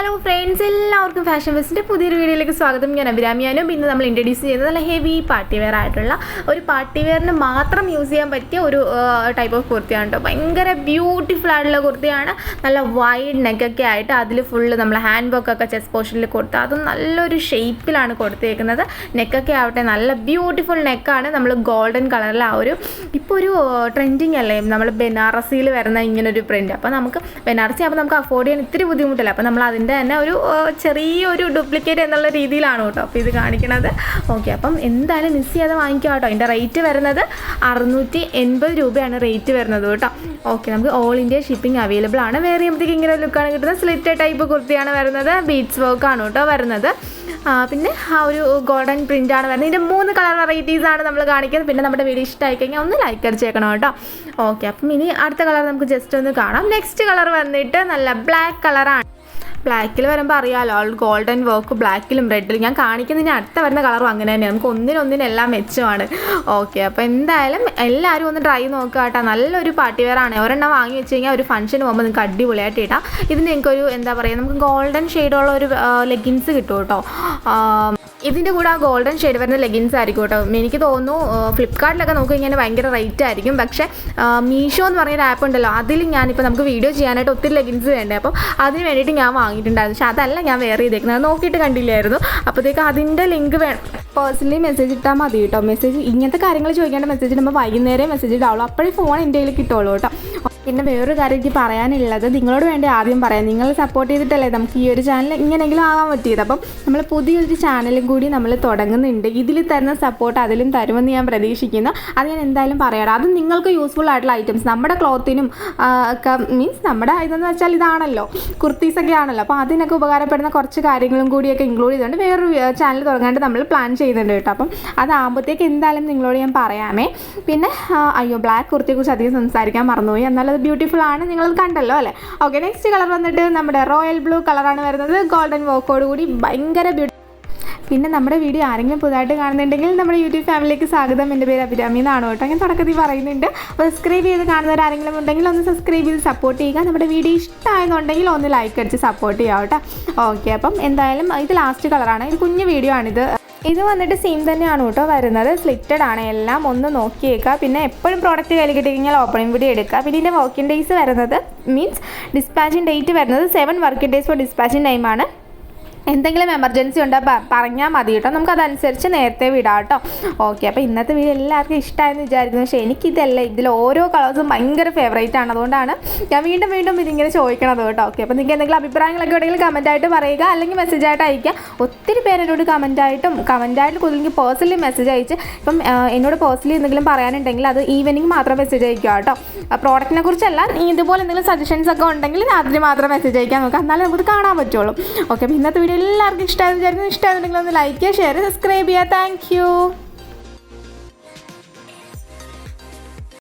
Hello friends, എല്ലാവർക്കും fashion ഫെസ്റ്റിൻ്റെ പുതിയൊരു വീഡിയോയിലേക്ക് സ്വാഗതം. ഞാൻ അഭിരാമിയാനും. പിന്നെ നമ്മൾ ഇൻട്രൊഡ്യൂസ് ചെയ്യുന്നത് നല്ല ഹെവി പാർട്ടി വെയർ ആയിട്ടുള്ള ഒരു പാർട്ടി വെയറിന് മാത്രം യൂസ് ചെയ്യാൻ പറ്റിയ ഒരു ടൈപ്പ് ഓഫ് കുർത്തിയാണ് കേട്ടോ. ഭയങ്കര ബ്യൂട്ടിഫുൾ ആയിട്ടുള്ള കുർത്തിയാണ്. നല്ല വൈഡ് നെക്കൊക്കെ ആയിട്ട് അതിൽ ഫുള്ള് നമ്മൾ ഹാൻഡ് വർക്കൊക്കെ ചെസ്റ്റ് പോർഷനിൽ കൊടുത്ത് അതും നല്ലൊരു ഷേപ്പിലാണ് കൊടുത്തേക്കുന്നത്. നെക്കൊക്കെ ആവട്ടെ നല്ല ബ്യൂട്ടിഫുൾ നെക്കാണ്. നമ്മൾ ഗോൾഡൻ കളറിൽ ആ ഒരു ഇപ്പോൾ ഒരു ട്രെൻഡിങ് അല്ലേ നമ്മൾ ബനാറസിയിൽ വരുന്ന ഇങ്ങനൊരു പ്രിൻറ്റ്. അപ്പോൾ നമുക്ക് ബനാറസി ആകുമ്പോൾ നമുക്ക് അഫോർഡ് ചെയ്യാൻ ഇത്തിരി ബുദ്ധിമുട്ടില്ല. അപ്പോൾ നമ്മൾ അതിൻ്റെ തന്നെ ഒരു ചെറിയൊരു ഡ്യൂപ്ലിക്കേറ്റ് എന്നുള്ള രീതിയിലാണ് കേട്ടോ അപ്പോൾ ഇത് കാണിക്കണത്. ഓക്കെ, അപ്പം എന്തായാലും മിസ് ചെയ്യാതെ വാങ്ങിക്കാം കേട്ടോ. ഇതിൻ്റെ റേറ്റ് വരുന്നത് 680 രൂപയാണ് റേറ്റ് വരുന്നത് കേട്ടോ. ഓക്കെ, നമുക്ക് ഓൾ ഇന്ത്യ ഷിപ്പിംഗ് അവൈലബിൾ ആണ്. വേറെ ചെയ്യുമ്പോഴത്തേക്ക് ഇങ്ങനെ ലുക്കാണ് കിട്ടുന്നത്. സ്ലിറ്റ് ടൈപ്പ് കുർത്തിയാണ് വരുന്നത്. ബീഡ്സ് വർക്കാണ് കേട്ടോ വരുന്നത്. പിന്നെ ആ ഒരു ഗോൾഡൻ പ്രിൻ്റാണ് വരുന്നത്. ഇതിൻ്റെ 3 കളർ വെറൈറ്റീസാണ് നമ്മൾ കാണിക്കുന്നത്. പിന്നെ നമ്മുടെ വീഡിയോ ഇഷ്ടമായി കഴിഞ്ഞാൽ ഒന്ന് ലൈക്ക് അടിച്ചേക്കണം കേട്ടോ. ഓക്കെ, അപ്പം ഇനി അടുത്ത കളർ നമുക്ക് ജസ്റ്റ് ഒന്ന് കാണാം. നെക്സ്റ്റ് കളർ വന്നിട്ട് നല്ല ബ്ലാക്ക് കളറാണ്. ബ്ലാക്കിൽ വരുമ്പോൾ അറിയാമല്ലോ, ഓൾ ഗോൾഡൻ വർക്ക് ബ്ലാക്കിലും റെഡിലും. ഞാൻ കാണിക്കുന്നതിന് അടുത്ത വരുന്ന കളറും അങ്ങനെ തന്നെയാണ്. നമുക്ക് ഒന്നിനൊന്നിനെല്ലാം മെച്ചമാണ്. ഓക്കെ, അപ്പോൾ എന്തായാലും എല്ലാവരും ഒന്ന് ട്രൈ നോക്കുക കേട്ടോ. നല്ലൊരു പാർട്ടി വെയർ ആണ്. ഒരെണ്ണം വാങ്ങി വെച്ച് കഴിഞ്ഞാൽ ഒരു ഫംഗ്ഷന് പോകുമ്പോൾ നിങ്ങൾക്ക് അടിപൊളിയായിട്ട് ഇടാം. ഇതിന് നിങ്ങൾക്കൊരു എന്താ പറയുക, നമുക്ക് ഗോൾഡൻ ഷെയ്ഡുള്ള ഒരു ലെഗിൻസ് കിട്ടും കേട്ടോ. ഇതിൻ്റെ കൂടെ ആ ഗോൾഡൻ ഷെയ്ഡ് വരുന്ന ലെഗിൻസ് ആയിരിക്കും കേട്ടോ. എനിക്ക് തോന്നുന്നു ഫ്ലിപ്കാർട്ടിലൊക്കെ നോക്കി കഴിഞ്ഞാൽ ഭയങ്കര റേറ്റ് ആയിരിക്കും. പക്ഷേ മീഷോ എന്ന് പറഞ്ഞൊരു ആപ്പ് ഉണ്ടല്ലോ, അതിൽ ഞാനിപ്പോൾ നമുക്ക് വീഡിയോ ചെയ്യാനായിട്ട് ഒത്തിരി ലെഗിൻസ് വേണ്ടേ. അപ്പോൾ അതിന് വേണ്ടിയിട്ട് ഞാൻ വാങ്ങിയിട്ടുണ്ടായിരുന്നു. പക്ഷേ അതല്ല ഞാൻ വേറെ ചെയ്തേക്കുന്നത്. അത് നോക്കിയിട്ട് കണ്ടില്ലായിരുന്നു. അപ്പോഴത്തേക്ക് അതിൻ്റെ ലിങ്ക് വേണം. പേഴ്സണലി മെസ്സേജ് ഇട്ടാൽ മതി കേട്ടോ. മെസ്സേജ് ഇങ്ങനത്തെ കാര്യങ്ങൾ ചോദിക്കേണ്ട മെസ്സേജ് ഇടുമ്പോൾ വൈകുന്നേരം മെസ്സേജ് ഇടാവുള്ളൂ. അപ്പോഴേ ഫോൺ എൻ്റെ കയ്യിൽ കിട്ടുള്ളൂ കേട്ടോ. പിന്നെ വേറൊരു കാര്യം എനിക്ക് പറയാനുള്ളത്, നിങ്ങളോട് വേണ്ടി ആദ്യം പറയാം. നിങ്ങൾ സപ്പോർട്ട് ചെയ്തിട്ടല്ലേ നമുക്ക് ഈ ഒരു ചാനൽ ഇങ്ങനെയെങ്കിലും ആവാൻ പറ്റിയത്. അപ്പം നമ്മൾ പുതിയൊരു ചാനലും കൂടി നമ്മൾ തുടങ്ങുന്നുണ്ട്. ഇതിൽ തരുന്ന സപ്പോർട്ട് അതിലും തരുമെന്ന് ഞാൻ പ്രതീക്ഷിക്കുന്നു. അത് ഞാൻ എന്തായാലും പറയാം. അത് നിങ്ങൾക്ക് യൂസ്ഫുൾ ആയിട്ടുള്ള ഐറ്റംസ് നമ്മുടെ ക്ലോത്തിനും ഒക്കെ മീൻസ് നമ്മുടെ ഇതെന്ന് വെച്ചാൽ ഇതാണല്ലോ, കുർത്തീസൊക്കെ ആണല്ലോ. അപ്പോൾ അതിനൊക്കെ ഉപകാരപ്പെടുന്ന കുറച്ച് കാര്യങ്ങളും കൂടിയൊക്കെ ഇൻക്ലൂഡ് ചെയ്തുകൊണ്ട് വേറൊരു ചാനൽ തുടങ്ങാണ്ട് നമ്മൾ പ്ലാൻ ചെയ്യുന്നുണ്ട് കേട്ടോ. അപ്പം അതാകുമ്പോഴത്തേക്ക് എന്തായാലും നിങ്ങളോട് ഞാൻ പറയാമേ. പിന്നെ ബ്ലാക്ക് കുർത്തിയെക്കുറിച്ച് അധികം സംസാരിക്കാൻ മറന്നുപോയി. എന്നാലും അത് ബ്യൂട്ടിഫുൾ ആണ്, നിങ്ങളത് കണ്ടല്ലോ അല്ലേ. ഓക്കെ, നെക്സ്റ്റ് കളർ വന്നിട്ട് നമ്മുടെ റോയൽ ബ്ലൂ കളറാണ് വരുന്നത്. ഗോൾഡൻ വർക്കോട് കൂടി ഭയങ്കര പിന്നെ നമ്മുടെ വീഡിയോ ആരെങ്കിലും പുതുതായിട്ട് കാണുന്നുണ്ടെങ്കിൽ നമ്മുടെ യൂട്യൂബ് ഫാമിലിയിലേക്ക് സ്വാഗതം. എൻ്റെ പേര് അഭിരാമി എന്നാണ് കേട്ടോ. ഞാൻ തുടക്കത്തിൽ പറയുന്നുണ്ട്. സബ്സ്ക്രൈബ് ചെയ്ത് കാണുന്നവരാരെങ്കിലും ഉണ്ടെങ്കിൽ ഒന്ന് സബ്സ്ക്രൈബ് ചെയ്ത് സപ്പോർട്ട് ചെയ്യുക. നമ്മുടെ വീഡിയോ ഇഷ്ടമായെന്നുണ്ടെങ്കിൽ ഒന്ന് ലൈക്ക് അടിച്ച് സപ്പോർട്ട് ചെയ്യാം കേട്ടോ. ഓക്കെ, അപ്പം എന്തായാലും ഇത് ലാസ്റ്റ് കളറാണ്. ഇത് കുഞ്ഞു വീഡിയോ ആണിത്. ഇത് വന്നിട്ട് സെയിം തന്നെയാണ് കേട്ടോ വരുന്നത്. സ്ലിറ്റഡ് ആണ് എല്ലാം. ഒന്ന് നോക്കിയേക്കുക. പിന്നെ എപ്പോഴും പ്രോഡക്റ്റ് കയ്യിൽ കിട്ടി കഴിഞ്ഞാൽ ഓപ്പണിംഗ് വീഡിയോ എടുക്കുക. പിന്നെ ഇതിൻ്റെ വർക്കിംഗ് ഡേയ്സ് വരുന്നത് മീൻസ് ഡിസ്പാച്ചിങ് ഡേറ്റ് വരുന്നത് 7 വർക്കിംഗ് ഡേയ്സ് ഫോർ ഡിസ്പാച്ചിങ് ടൈമാണ്. എന്തെങ്കിലും എമർജൻസി ഉണ്ടെങ്കിൽ പറഞ്ഞാൽ മതി കേട്ടോ. നമുക്കതനുസരിച്ച് നേരത്തെ വിടാം കേട്ടോ. ഓക്കെ, അപ്പോൾ ഇന്നത്തെ വീഡിയോ എല്ലാവർക്കും ഇഷ്ടമായെന്ന് വിചാരിക്കുന്നു. പക്ഷേ എനിക്കിതല്ല, ഇതിൽ ഓരോ കളേഴ്സും ഭയങ്കര ഫേവറേറ്റ് ആണ്. അതുകൊണ്ടാണ് ഞാൻ വീണ്ടും ഇതിങ്ങനെ ചോദിക്കണത് കേട്ടോ. ഓക്കെ, അപ്പോൾ നിങ്ങൾക്ക് എന്തെങ്കിലും അഭിപ്രായങ്ങളൊക്കെ ഉണ്ടെങ്കിൽ കമൻറ്റായിട്ട് പറയുക, അല്ലെങ്കിൽ മെസ്സേജായിട്ട് അയയ്ക്കുക. ഒത്തിരി പേര് എന്നോട് കമൻറ്റായിട്ട് കുതിലെങ്കിൽ പേഴ്സണലി മെസ്സേജ് അയച്ച് ഇപ്പം എന്നോട് പേഴ്സണലി എന്തെങ്കിലും പറയാനുണ്ടെങ്കിൽ അത് ഈവനിങ് മാത്രം മെസ്സേജ് അയക്കുക കേട്ടോ. പ്രോഡക്റ്റിനെ കുറിച്ചല്ല, ഇതുപോലെ എന്തെങ്കിലും സജഷൻസ് ഒക്കെ ഉണ്ടെങ്കിൽ രാത്രി മാത്രം മെസ്സേജ് അയക്കാൻ നോക്കാം. എന്നാലും നമുക്ക് കാണാൻ പറ്റുള്ളൂ. ഓക്കെ, അപ്പോൾ ഇന്നത്തെ വീഡിയോ എല്ലാവർക്കും ഇഷ്ടമായെന്ന് വിചാരിക്കുന്നു. ഇഷ്ടമായിട്ടുണ്ടെങ്കിൽ ഒന്ന് ലൈക്ക് ചെയ്യുക, ഷെയർ, സബ്സ്ക്രൈബ് ചെയ്യുക. Thank you.